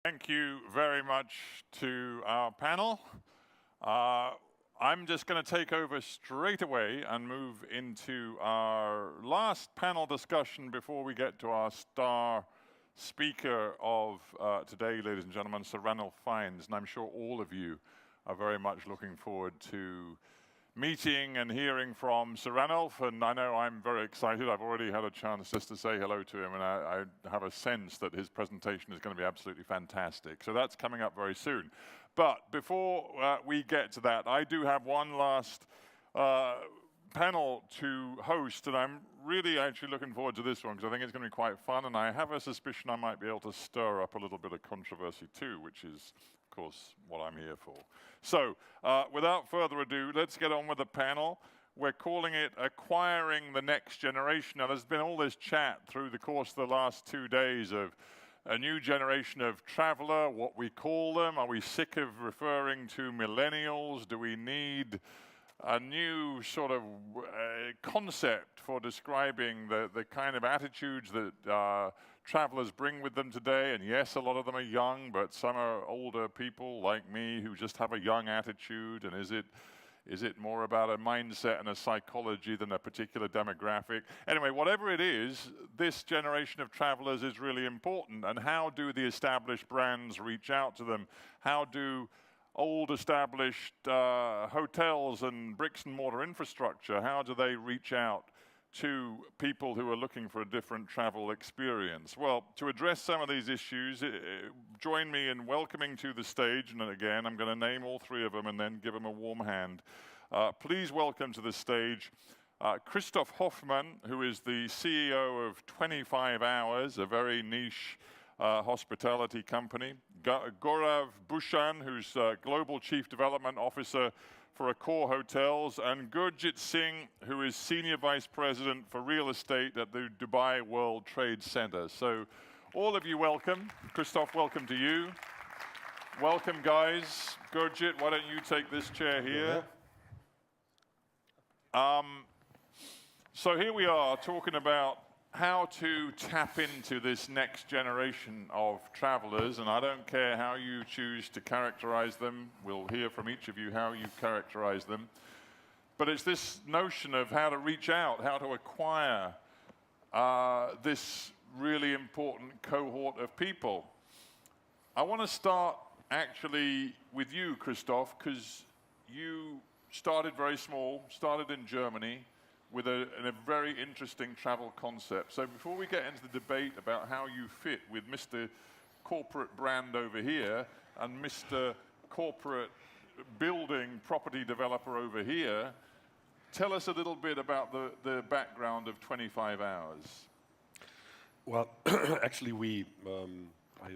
Thank you very much to our panel. I'm just going to take over straight away and move into our last panel discussion before we get to our star speaker of today, ladies and gentlemen, Sir Ranulph Fiennes. And I'm sure all of you are very much looking forward to meeting and hearing from Sir Ranulph, and I know I'm very excited. I've already had a chance just to say hello to him, and I have a sense that his presentation is going to be absolutely fantastic. So that's coming up very soon. But before we get to that, I do have one last panel to host, and I'm really actually looking forward to this one because I think it's going to be quite fun, and I have a suspicion I might be able to stir up a little bit of controversy too, which is, of course, what I'm here for. So, without further ado, let's get on with the panel. We're calling it Acquiring the Next Generation. Now, there's been all this chat through the course of the last 2 days of a new generation of traveler, what we call them. Are we sick of referring to millennials? Do we need a new sort of concept for describing the kind of attitudes that travelers bring with them today? And yes, a lot of them are young, but some are older people like me who just have a young attitude. And is it more about a mindset and a psychology than a particular demographic? Anyway, whatever it is, this generation of travelers is really important. And how do the established brands reach out to them? How do old established hotels and bricks and mortar infrastructure, how do they reach out to people who are looking for a different travel experience? Well, to address some of these issues, join me in welcoming to the stage, and again, I'm going to name all three of them and then give them a warm hand. Please welcome to the stage Christoph Hoffmann, who is the CEO of 25 Hours, a very niche hospitality company. Gaurav Bhushan, who's Global Chief Development Officer for AccorHotels, and Gurjit Singh, who is Senior Vice President for Real Estate at the Dubai World Trade Center. So all of you welcome. Christoph, welcome to you. Welcome, guys. Gurjit, why don't you take this chair here? So here we are talking about how to tap into this next generation of travelers, and I don't care how you choose to characterize them. We'll hear from each of you how you characterize them. But it's this notion of how to reach out, how to acquire this really important cohort of people. I want to start actually with you, Christoph, because you started very small, started in Germany, with a very interesting travel concept. So before we get into the debate about how you fit with Mr. Corporate Brand over here and Mr. Corporate Building Property Developer over here, tell us a little bit about the background of 25 Hours. Well, actually,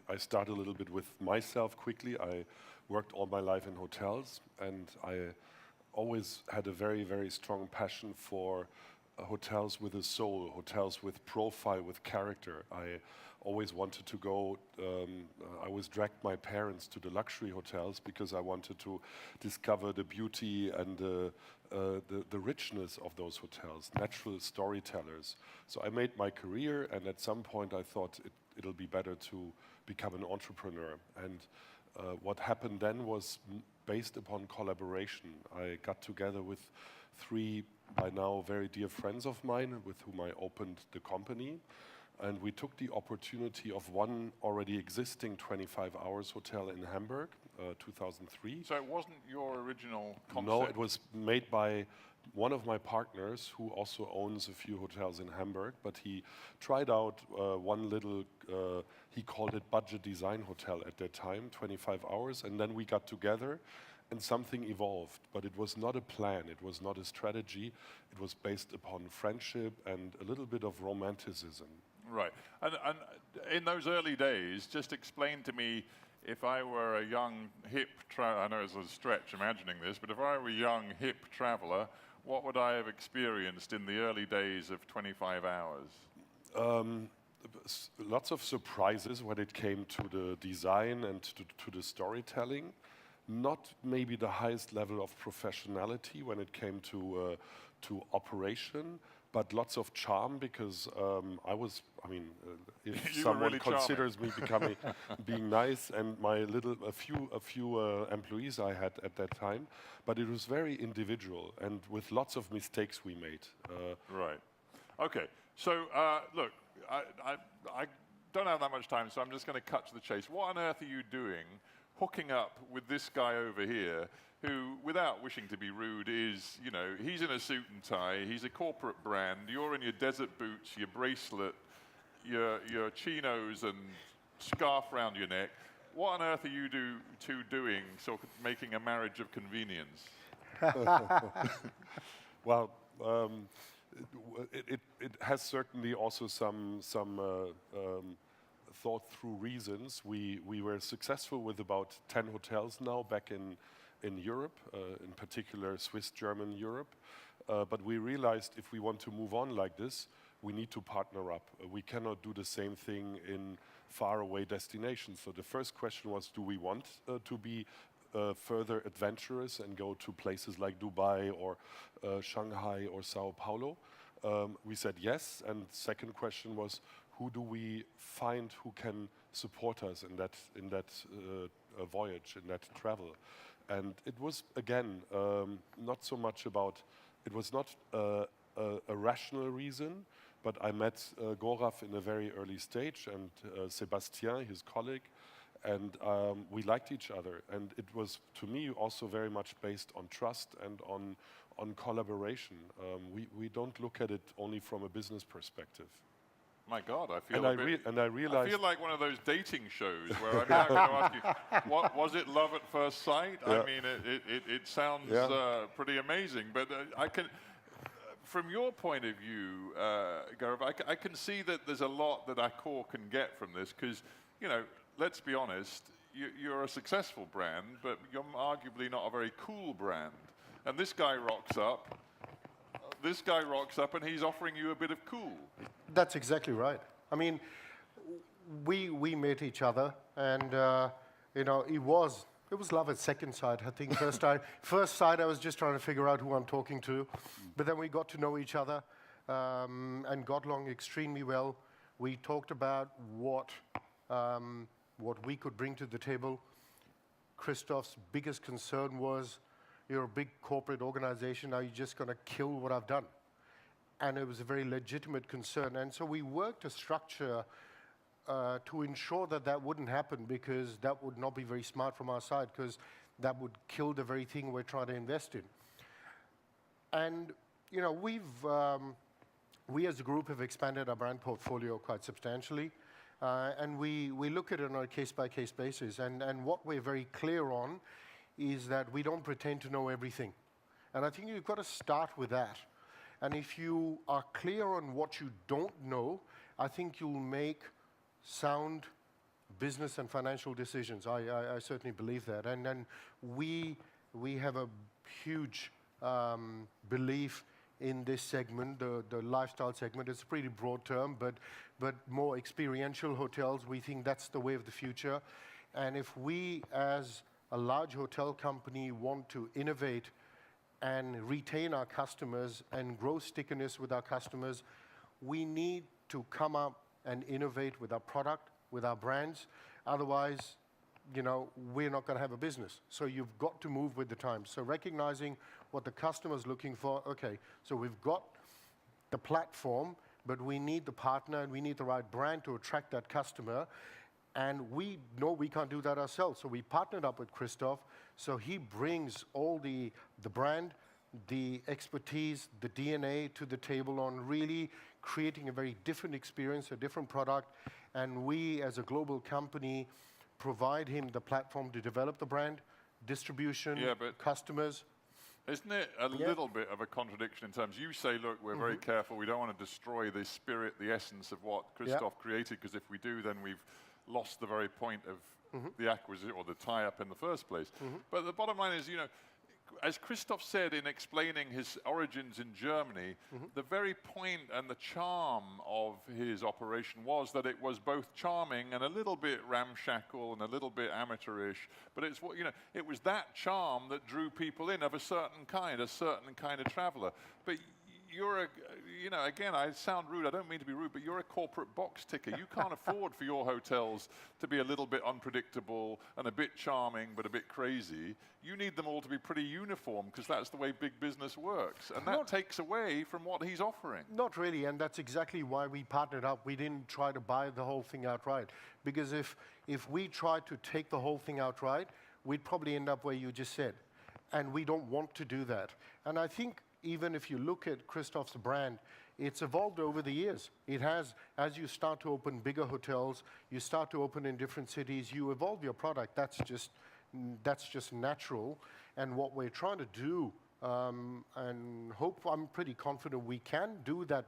I started a little bit with myself quickly. I worked all my life in hotels, and I always had a very, very strong passion for hotels with a soul, hotels with profile, with character. I always wanted to go, I always dragged my parents to the luxury hotels because I wanted to discover the beauty and the richness of those hotels, natural storytellers. So I made my career, and at some point I thought it'll be better to become an entrepreneur. And what happened then was based upon collaboration. I got together with three, by now, very dear friends of mine with whom I opened the company. And we took the opportunity of one already existing 25 Hours hotel in Hamburg, 2003. So it wasn't your original concept? No, it was made by one of my partners who also owns a few hotels in Hamburg, but he tried out one little, he called it budget design hotel at that time, 25 Hours, and then we got together and something evolved. But it was not a plan, it was not a strategy, it was based upon friendship and a little bit of romanticism. Right, and in those early days, just explain to me, if I were a young, hip traveler, I know it's a stretch imagining this, but if I were a young, hip traveler, what would I have experienced in the early days of 25 Hours? Lots of surprises when it came to the design and to the storytelling. Not maybe the highest level of professionality when it came to operation, but lots of charm because I I mean, if You were someone really charming. considers me becoming being nice, and a few employees I had at that time, but it was very individual and with lots of mistakes we made. Right. Okay. So look, I don't have that much time, so I'm just going to cut to the chase. What on earth are you doing, hooking up with this guy over here, who, without wishing to be rude, is, you know, he's in a suit and tie, he's a corporate brand, you're in your desert boots, your bracelet, your chinos and scarf round your neck. What on earth are you two doing, sort of making a marriage of convenience? Well, it has certainly also some thought through reasons. We were successful with about 10 hotels now back in Europe, in particular Swiss-German Europe. But we realized if we want to move on like this, we need to partner up. We cannot do the same thing in faraway destinations. So the first question was, do we want to be further adventurous and go to places like Dubai or Shanghai or Sao Paulo? We said yes. And second question was, who do we find who can support us in that voyage, in that travel? And it was, again, not so much about, it was not a rational reason, but I met Gaurav in a very early stage, and Sébastien, his colleague, and we liked each other. And it was, to me, also very much based on trust and on collaboration. We don't look at it only from a business perspective. My God, I feel I realized, I feel like one of those dating shows where I'm now going to ask you, what was it, love at first sight? Yeah. I mean, it sounds pretty amazing, but I can, from your point of view, Gaurav, I can see that there's a lot that Accor can get from this, because, you know, let's be honest, you're a successful brand, but you're arguably not a very cool brand. And this guy rocks up. This guy rocks up and he's offering you a bit of cool. That's exactly right. I mean, we met each other, and you know, it was love at second sight. I think first sight I was just trying to figure out who I'm talking to, but then we got to know each other and got along extremely well. We talked about what we could bring to the table. Christoph's biggest concern was, you're a big corporate organization, are you just going to kill what I've done? And it was a very legitimate concern. And so we worked a structure to ensure that that wouldn't happen, because that would not be very smart from our side, because that would kill the very thing we're trying to invest in. And, you know, we as a group have expanded our brand portfolio quite substantially. And we look at it on a case-by-case basis. And what we're very clear on is that we don't pretend to know everything. And I think you've got to start with that. And if you are clear on what you don't know, I think you'll make sound business and financial decisions. I certainly believe that. And then we have a huge belief in this segment, the lifestyle segment. It's a pretty broad term, but more experiential hotels. We think that's the way of the future. And if we, as a large hotel company, want to innovate and retain our customers and grow stickiness with our customers, we need to come up and innovate with our product, with our brands. Otherwise, you know, we're not going to have a business. So you've got to move with the times. So recognizing what the customer's looking for, okay, so we've got the platform, but we need the partner and we need the right brand to attract that customer. And we know we can't do that ourselves. So we partnered up with Christoph. So he brings all the brand, the expertise, the DNA to the table on really creating a very different experience, a different product. And we, as a global company, provide him the platform to develop the brand, distribution, customers. Isn't it a little bit of a contradiction in terms, you say, look, we're very careful, we don't want to destroy the spirit, the essence of what Christoph created, because if we do, then we've lost the very point of the acquisition or the tie-up in the first place. But the bottom line is, you know, as Christoph said in explaining his origins in Germany, the very point and the charm of his operation was that it was both charming and a little bit ramshackle and a little bit amateurish, but it's what, you know, it was that charm that drew people in of a certain kind of traveler. But you know, again, I sound rude. I don't mean to be rude, but you're a corporate box ticker. You can't afford for your hotels to be a little bit unpredictable and a bit charming, but a bit crazy. You need them all to be pretty uniform because that's the way big business works. And that takes away from what he's offering. Not really, and that's exactly why we partnered up. We didn't try to buy the whole thing outright. Because if we tried to take the whole thing outright, we'd probably end up where you just said. And we don't want to do that. And I think even if you look at Christoph's brand, it's evolved over the years. It has, as you start to open bigger hotels, you start to open in different cities, you evolve your product. That's just natural. And what we're trying to do, and I'm pretty confident we can do that,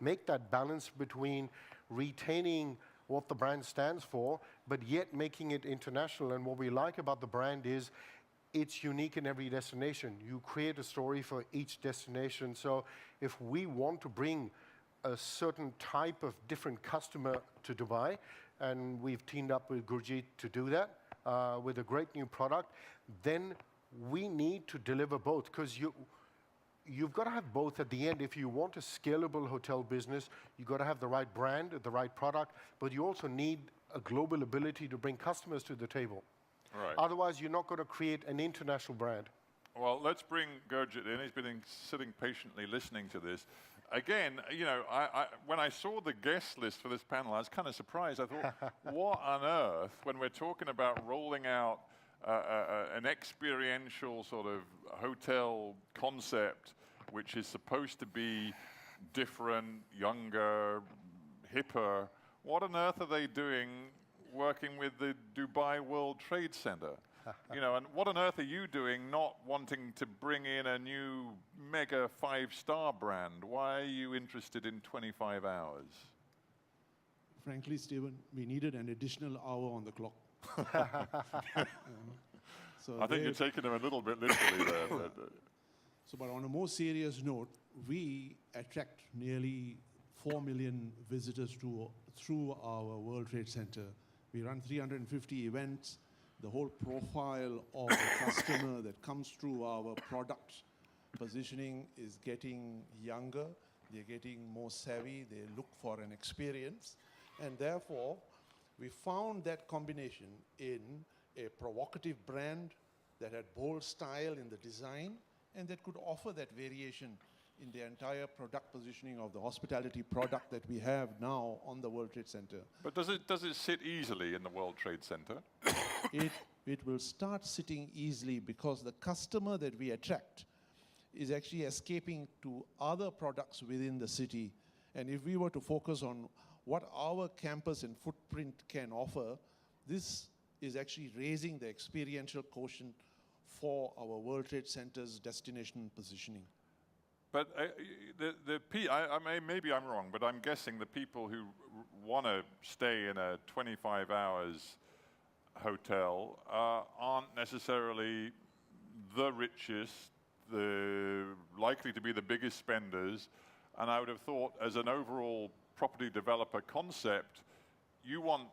make that balance between retaining what the brand stands for, but yet making it international. And what we like about the brand is it's unique in every destination. You create a story for each destination. So if we want to bring a certain type of different customer to Dubai, and we've teamed up with Gurjit to do that with a great new product, then we need to deliver both, because you've got to have both at the end. If you want a scalable hotel business, you've got to have the right brand, the right product, but you also need a global ability to bring customers to the table. Right. Otherwise, you're not going to create an international brand. Well, let's bring Gurjit in. He's been sitting patiently listening to this. Again, you know, when I saw the guest list for this panel, I was kind of surprised. I thought, what on earth, when we're talking about rolling out an experiential sort of hotel concept, which is supposed to be different, younger, hipper, what on earth are they doing working with the Dubai World Trade Center? You know, and what on earth are you doing not wanting to bring in a new mega 5-star brand? Why are you interested in 25 hours? Frankly, Stephen, we needed an additional hour on the clock. So I think you're taking them a little bit literally there. But on a more serious note, we attract nearly 4 million visitors through our World Trade Center. We run 350 events. The whole profile of the customer that comes through our product positioning is getting younger. They're getting more savvy. They look for an experience. And therefore, we found that combination in a provocative brand that had bold style in the design and that could offer that variation in the entire product positioning of the hospitality product that we have now on the World Trade Center. But does it sit easily in the World Trade Center? It will start sitting easily because the customer that we attract is actually escaping to other products within the city. And if we were to focus on what our campus and footprint can offer, this is actually raising the experiential quotient for our World Trade Center's destination positioning. But maybe I'm wrong, but I'm guessing the people who want to stay in a 25 hours hotel aren't necessarily the richest, likely to be the biggest spenders. And I would have thought, as an overall property developer concept, you want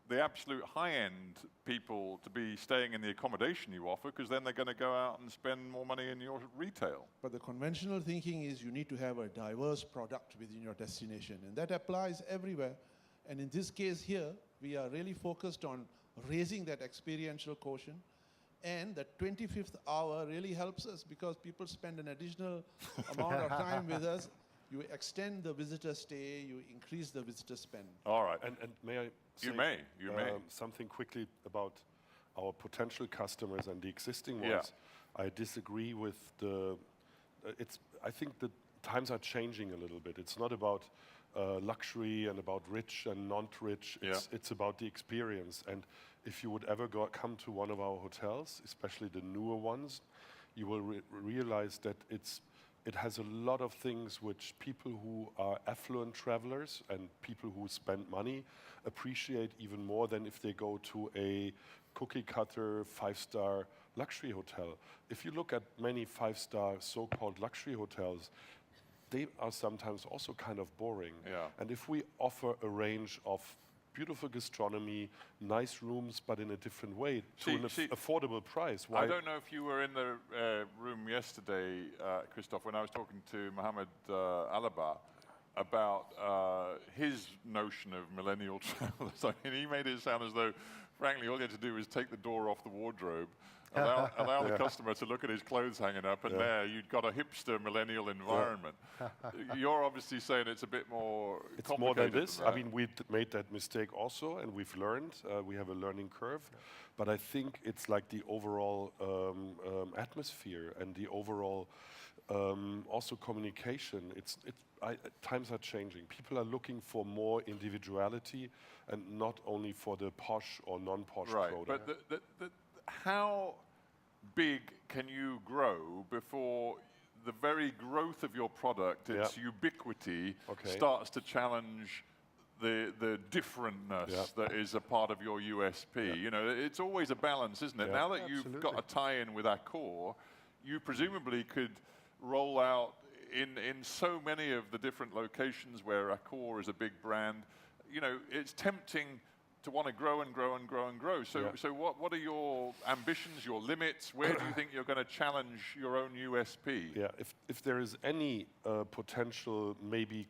the absolute high-end people to be staying in the accommodation you offer, because then they're going to go out and spend more money in your retail. But the conventional thinking is you need to have a diverse product within your destination, and that applies everywhere. And in this case here, we are really focused on raising that experiential quotient, and the 25th hour really helps us because people spend an additional amount of time with us. You extend the visitor stay, you increase the visitor spend. All right. And may I say You may. something quickly about our potential customers and the existing ones? Yeah. I disagree with I think the times are changing a little bit. It's not about luxury and about rich and not-rich. It's about the experience. And if you would ever come to one of our hotels, especially the newer ones, you will realize that it has a lot of things which people who are affluent travelers and people who spend money appreciate even more than if they go to a cookie-cutter 5-star luxury hotel. If you look at many 5-star so-called luxury hotels, they are sometimes also kind of boring. Yeah. And if we offer a range of beautiful gastronomy, nice rooms, but in a different way, to an See, affordable price. I don't know if you were in the room yesterday, Christoph, when I was talking to Mohammed Alaba about his notion of millennial travelers. I mean, he made it sound as though, frankly, all you had to do was take the door off the wardrobe, allow the customer to look at his clothes hanging up, and there you'd got a hipster millennial environment. You're obviously saying it's a bit more It's complicated more than this. than that. I mean, we made that mistake also, and we've learned. We have a learning curve. But I think it's like the overall atmosphere and the overall also communication. Times are changing. People are looking for more individuality and not only for the posh or non-posh product. But how big can you grow before the very growth of your product, its ubiquity, starts to challenge the differentness that is a part of your USP? You know, it's always a balance, isn't it? Now that you've got a tie-in with Accor, you presumably could roll out in so many of the different locations where Accor is a big brand. You know, it's tempting to want to grow and grow and grow and grow. So, what are your ambitions, your limits? Where do you think you're going to challenge your own USP? Yeah, if there is any potential, maybe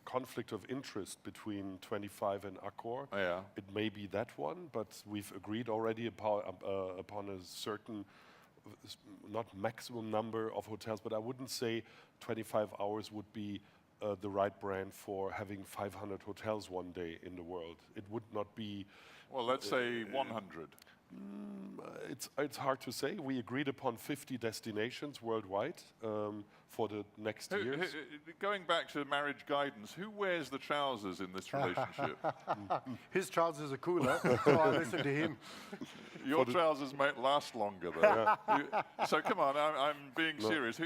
conflict of interest between 25 and Accor, it may be that one. But we've agreed already upon a certain, not maximum number of hotels, but I wouldn't say 25 hours would be the right brand for having 500 hotels one day in the world. It would not be... Well, let's say 100. It's hard to say. We agreed upon 50 destinations worldwide for the next years. Going back to marriage guidance, who wears the trousers in this relationship? His trousers are cooler, so I listen to him. Your trousers might last longer, though. So come on, I'm being serious.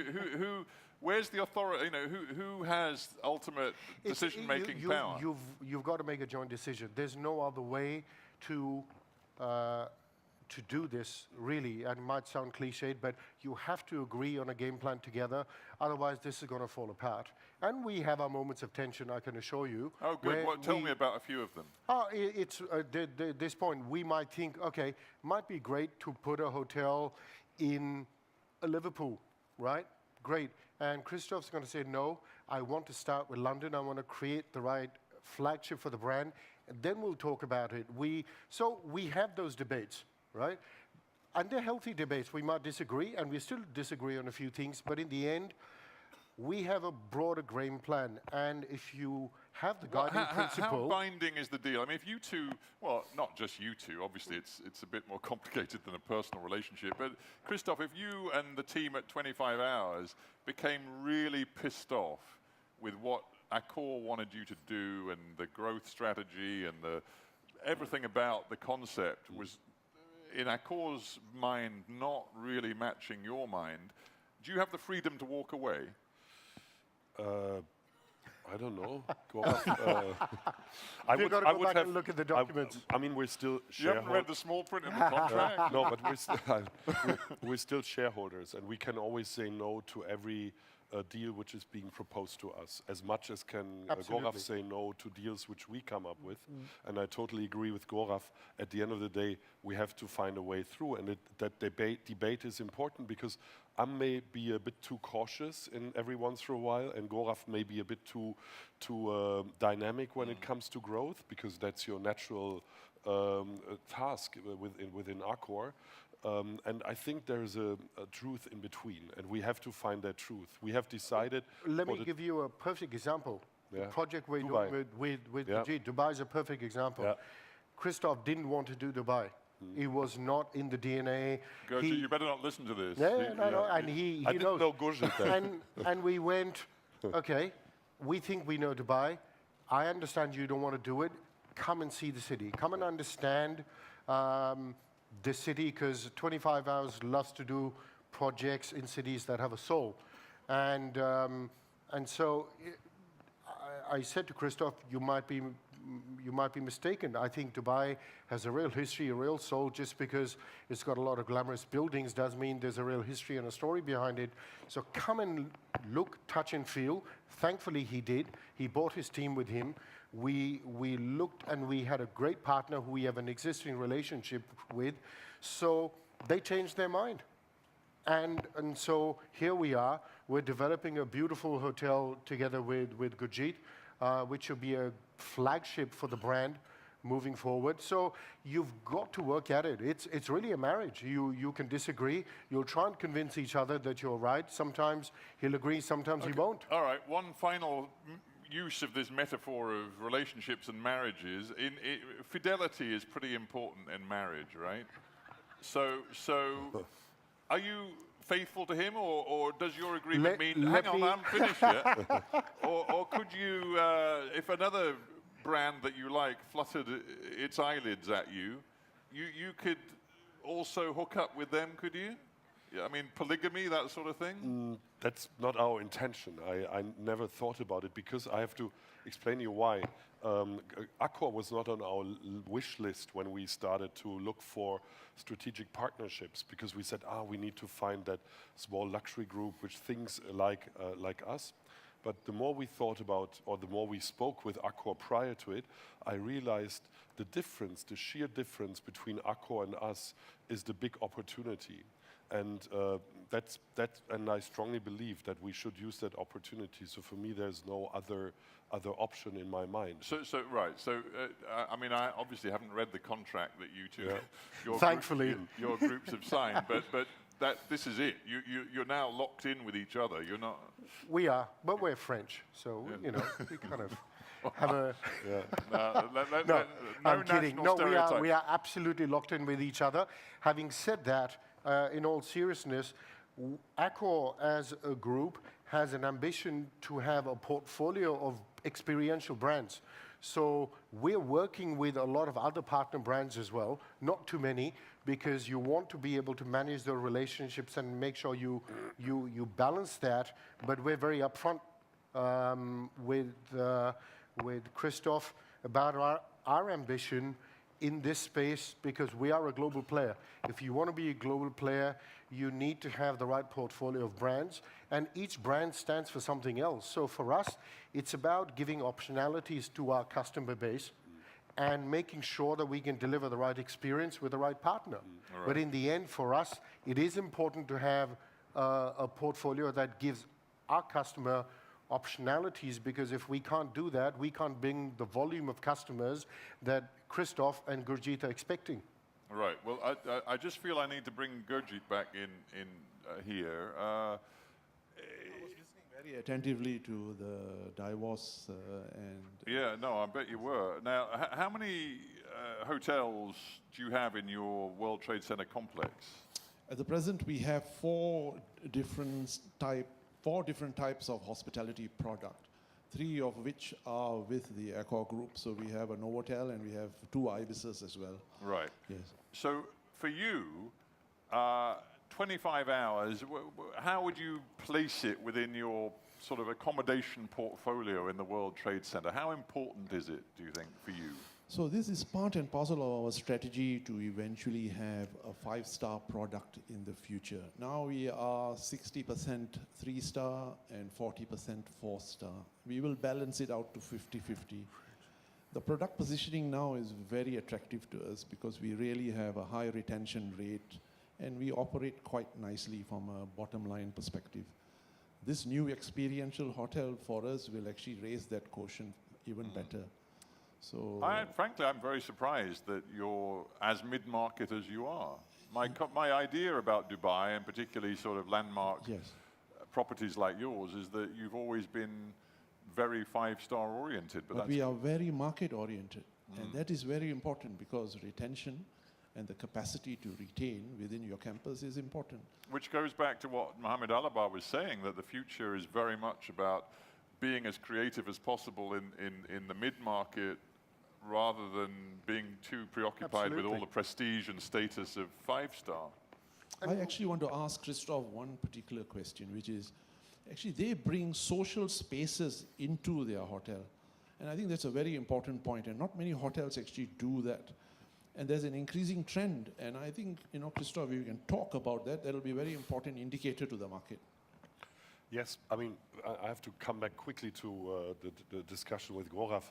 Where's the authority? You know, who has ultimate decision-making power? You've got to make a joint decision. There's no other way to do this, really. And it might sound cliched, but you have to agree on a game plan together. Otherwise, this is going to fall apart. And we have our moments of tension, I can assure you. Oh, good. Tell me about a few of them. It's at this point, we might think, okay, might be great to put a hotel in Liverpool, right? Great. And Christoph's going to say, no, I want to start with London. I want to create the right flagship for the brand. And then we'll talk about it. So we have those debates, right? And they're healthy debates. We might disagree, and we still disagree on a few things. But in the end, we have a broader game plan. And if you have the guiding principle... How binding is the deal? I mean, if you two, well, not just you two, obviously it's a bit more complicated than a personal relationship, but Christoph, if you and the team at 25 Hours became really pissed off with what Accor wanted you to do and the growth strategy and everything about the concept was, in Accor's mind, not really matching your mind, do you have the freedom to walk away? I don't know. I would go back and look at the documents. I mean, we're still shareholders. You haven't read the small print in the contract? No, but we're still shareholders, and we can always say no to every deal which is being proposed to us, as much as can Gaurav say no to deals which we come up with. And I totally agree with Gaurav. At the end of the day, we have to find a way through, and that debate is important, because I may be a bit too cautious in every once in a while, and Gaurav may be a bit too dynamic when it comes to growth, because that's your natural task within Accor. And I think there's a truth in between, and we have to find that truth. We have decided... Let me give you a perfect example. The project we're doing with Gurjit. Dubai is a perfect example. Christoph didn't want to do Dubai. It was not in the DNA. Gurjit, you better not listen to this. No, and he I didn't know Gurjit then. and we went, okay, we think we know Dubai. I understand you don't want to do it. Come and see the city. Come and understand the city, because 25 Hours loves to do projects in cities that have a soul. And so I said to Christoph, you might be mistaken. I think Dubai has a real history, a real soul. Just because it's got a lot of glamorous buildings does mean there's a real history and a story behind it. So come and look, touch and feel. Thankfully he did. He brought his team with him. we looked and we had a great partner who we have an existing relationship with, so they changed their mind. And so here we are, we're developing a beautiful hotel together with Gurjit, which will be a flagship for the brand moving forward. So you've got to work at it. It's really a marriage. You can disagree. You'll try and convince each other that you're right. Sometimes he'll agree, sometimes he won't. All right, one final use of this metaphor of relationships and marriages. Fidelity is pretty important in marriage, right? So are you faithful to him, or does your agreement mean, hang on, I haven't finished yet? or could you, if another brand that you like fluttered its eyelids at you, you could also hook up with them, could you? Yeah, I mean, polygamy, that sort of thing? That's not our intention. I never thought about it because I have to explain you why. Accor was not on our wish list when we started to look for strategic partnerships, because we said, we need to find that small luxury group which thinks like us. But the more we thought about, or the more we spoke with Accor prior to it, I realized the difference, the sheer difference between Accor and us is the big opportunity. And and I strongly believe that we should use that opportunity. So for me, there's no other option in my mind. I mean, I obviously haven't read the contract that you two, Thankfully, your groups have signed, but this is it. You're now locked in with each other. You're not. We are, but we're French, so we kind of have a. I'm kidding. No, we are absolutely locked in with each other. Having said that, in all seriousness, Accor as a group has an ambition to have a portfolio of experiential brands. So we're working with a lot of other partner brands as well, not too many, because you want to be able to manage the relationships and make sure you balance that. But we're very upfront with Christoph about our ambition in this space, because we are a global player. If you want to be a global player, you need to have the right portfolio of brands, and each brand stands for something else. So for us, it's about giving optionalities to our customer base and making sure that we can deliver the right experience with the right partner. Right. But in the end, for us, it is important to have a portfolio that gives our customer optionalities, because if we can't do that, we can't bring the volume of customers that Christoph and Gurjit are expecting. Right. Well, I just feel I need to bring Gurjit back in here. I was listening very attentively to the divorce and... Yeah, no, I bet you were. Now, how many hotels do you have in your World Trade Center complex? At the present, we have four different types of hospitality product, three of which are with the Accor group. So we have a Novotel and we have two Ibises as well. Right. Yes. So for you, 25 hours, how would you place it within your sort of accommodation portfolio in the World Trade Center? How important is it, do you think, for you? So this is part and parcel of our strategy to eventually have a 5-star product in the future. Now we are 60% 3-star and 40% 4-star. We will balance it out to 50-50. The product positioning now is very attractive to us because we really have a high retention rate and we operate quite nicely from a bottom line perspective. This new experiential hotel for us will actually raise that quotient even better. So, frankly, I'm very surprised that you're as mid-market as you are. My idea about Dubai, and particularly sort of landmark properties like yours, is that you've always been very 5-star oriented. But we are very market oriented, and that is very important because retention and the capacity to retain within your campus is important. Which goes back to what Mohammed Alabar was saying, that the future is very much about being as creative as possible in the mid-market, rather than being too preoccupied with all the prestige and status of 5-star. I actually want to ask Christoph one particular question, which is, actually they bring social spaces into their hotel. And I think that's a very important point, and not many hotels actually do that. And there's an increasing trend, and I think, Christoph, you can talk about that. That'll be a very important indicator to the market. Yes, I mean, I have to come back quickly to the discussion with Gaurav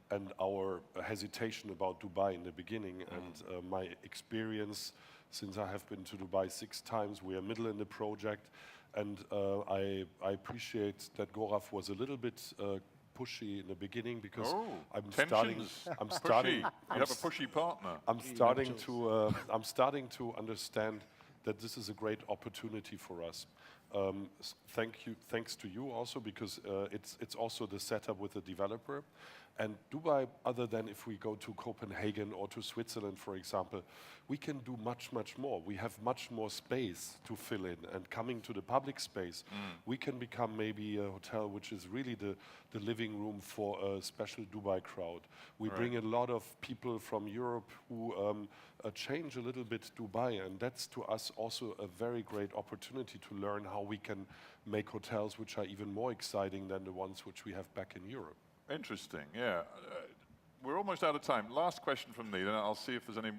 and our hesitation about Dubai in the beginning and my experience since I have been to Dubai 6 times. We are middle in the project, and I appreciate that Gaurav was a little bit pushy in the beginning because I'm starting. Pushy. You have a pushy partner. I'm starting to understand that this is a great opportunity for us. Thanks to you also, because it's also the setup with the developer. And Dubai, other than if we go to Copenhagen or to Switzerland, for example, we can do much, much more. We have much more space to fill in. And coming to the public space, we can become maybe a hotel which is really the living room for a special Dubai crowd. We bring a lot of people from Europe who change a little bit Dubai, and that's to us also a very great opportunity to learn how we can make hotels which are even more exciting than the ones which we have back in Europe. Interesting, yeah. We're almost out of time. Last question from me, then I'll see if there's any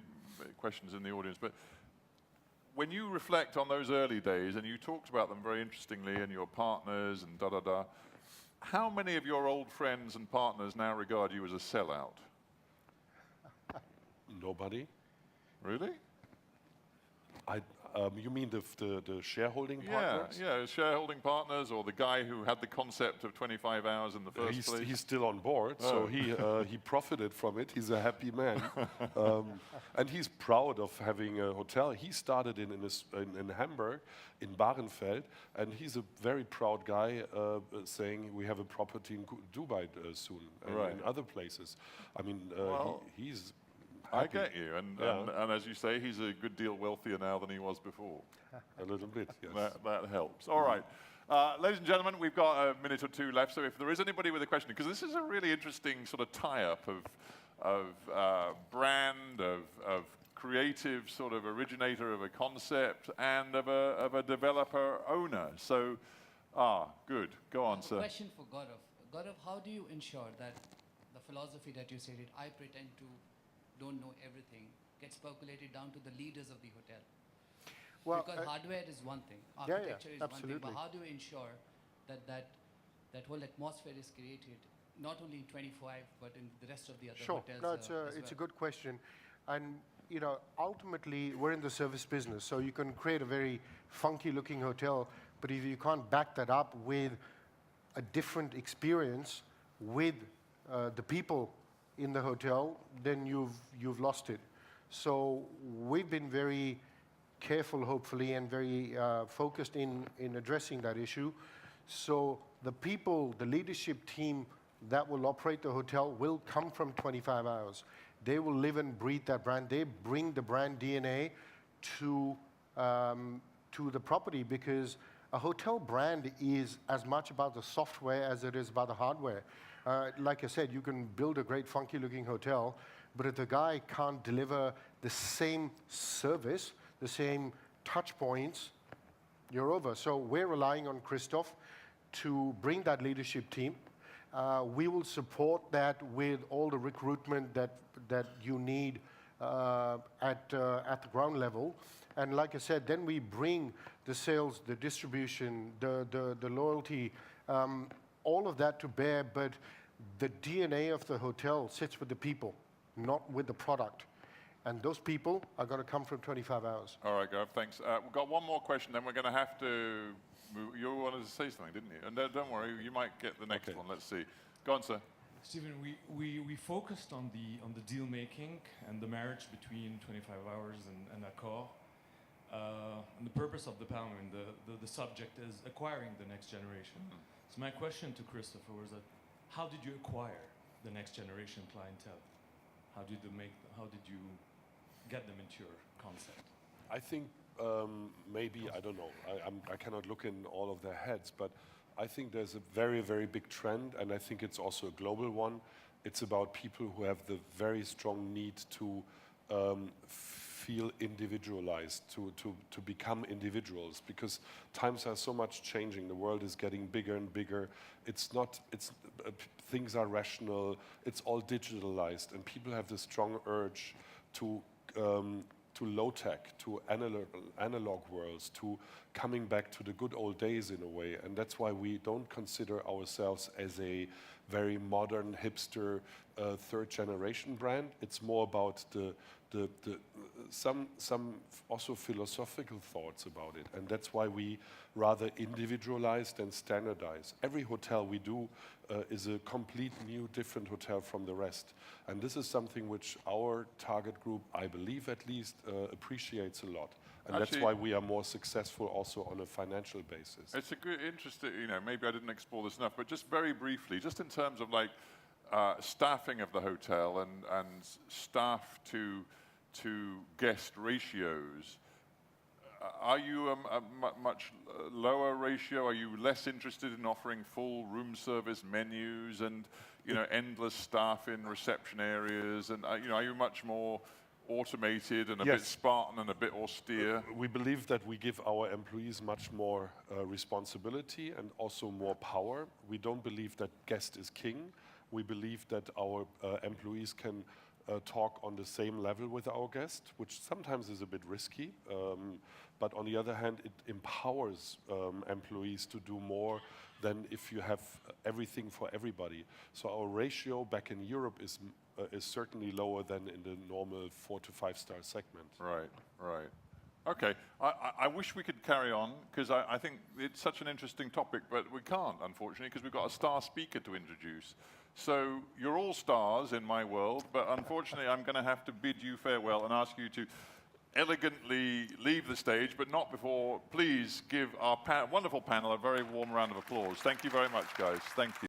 questions in the audience. But when you reflect on those early days, and you talked about them very interestingly, and your partners and da-da-da, how many of your old friends and partners now regard you as a sellout? Nobody. Really? You mean the shareholding partners? Yeah, shareholding partners, or the guy who had the concept of 25 hours in the first place? He's still on board, so he profited from it. He's a happy man. And he's proud of having a hotel. He started in Hamburg, in Bahrenfeld, and he's a very proud guy saying we have a property in Dubai soon, and in other places. I mean, he's I get you, and as you say, he's a good deal wealthier now than he was before. A little bit, yes. That helps. All right. Ladies and gentlemen, we've got a minute or two left, so if there is anybody with a question, because this is a really interesting sort of tie-up of brand, of creative sort of originator of a concept, and of a developer owner. So, good. Go on, sir. Question for Gaurav. Gaurav, how do you ensure that the philosophy that you stated, I pretend to don't know everything, gets percolated down to the leaders of the hotel? Well, because hardware is one thing, architecture is one thing, but how do you ensure that whole atmosphere is created, not only in 25, but in the rest of the other hotels? No, it's a good question. And, you know, ultimately, we're in the service business, so you can create a very funky-looking hotel, but if you can't back that up with a different experience with the people in the hotel, then you've lost it. So we've been very careful, hopefully, and very focused in addressing that issue. So the people, the leadership team that will operate the hotel will come from 25 Hours. They will live and breathe that brand. They bring the brand DNA to the property, because a hotel brand is as much about the software as it is about the hardware. Like I said, you can build a great funky-looking hotel, but if the guy can't deliver the same service, the same touch points, you're over. So we're relying on Christoph to bring that leadership team. We will support that with all the recruitment that you need at the ground level. And like I said, then we bring the sales, the distribution, the loyalty, all of that to bear, but the DNA of the hotel sits with the people, not with the product. And those people are going to come from 25 Hours. All right, Gaurav, thanks. We've got one more question, then we're going to have to move. You wanted to say something, didn't you? And don't worry, you might get the next one. Let's see. Go on, sir. Stephen, we focused on the deal making and the marriage between 25 Hours and Accor. And the purpose of the panel and the subject is acquiring the next generation. So my question to Christopher was that, how did you acquire the next generation clientele? How did you get them into your concept? I think maybe, I don't know, I cannot look in all of their heads, but I think there's a very, very big trend, and I think it's also a global one. It's about people who have the very strong need to feel individualized, to become individuals, because times are so much changing. The world is getting bigger and bigger. Things are rational. It's all digitalized, and people have this strong urge to to low-tech, to analog worlds, to coming back to the good old days in a way. And that's why we don't consider ourselves as a very modern, hipster, third-generation brand. It's more about some also philosophical thoughts about it. And that's why we rather individualize than standardize. Every hotel we do is a complete new, different hotel from the rest. And this is something which our target group, I believe at least, appreciates a lot. And Actually, that's why we are more successful also on a financial basis. It's a good, interesting, maybe I didn't explore this enough, but just very briefly, just in terms of like staffing of the hotel and staff to guest ratios, are you a much lower ratio? Are you less interested in offering full room service menus and endless staff in reception areas? And are you much more automated and a bit Spartan and a bit austere? We believe that we give our employees much more responsibility and also more power. We don't believe that guest is king. We believe that our employees can talk on the same level with our guest, which sometimes is a bit risky. But on the other hand, it empowers employees to do more than if you have everything for everybody. So our ratio back in Europe is certainly lower than in the normal 4 to 5 star segment. Right. Okay, I wish we could carry on, because I think it's such an interesting topic, but we can't, unfortunately, because we've got a star speaker to introduce. So you're all stars in my world, but unfortunately I'm going to have to bid you farewell and ask you to elegantly leave the stage, but not before. Please give our wonderful panel a very warm round of applause. Thank you very much, guys. Thank you.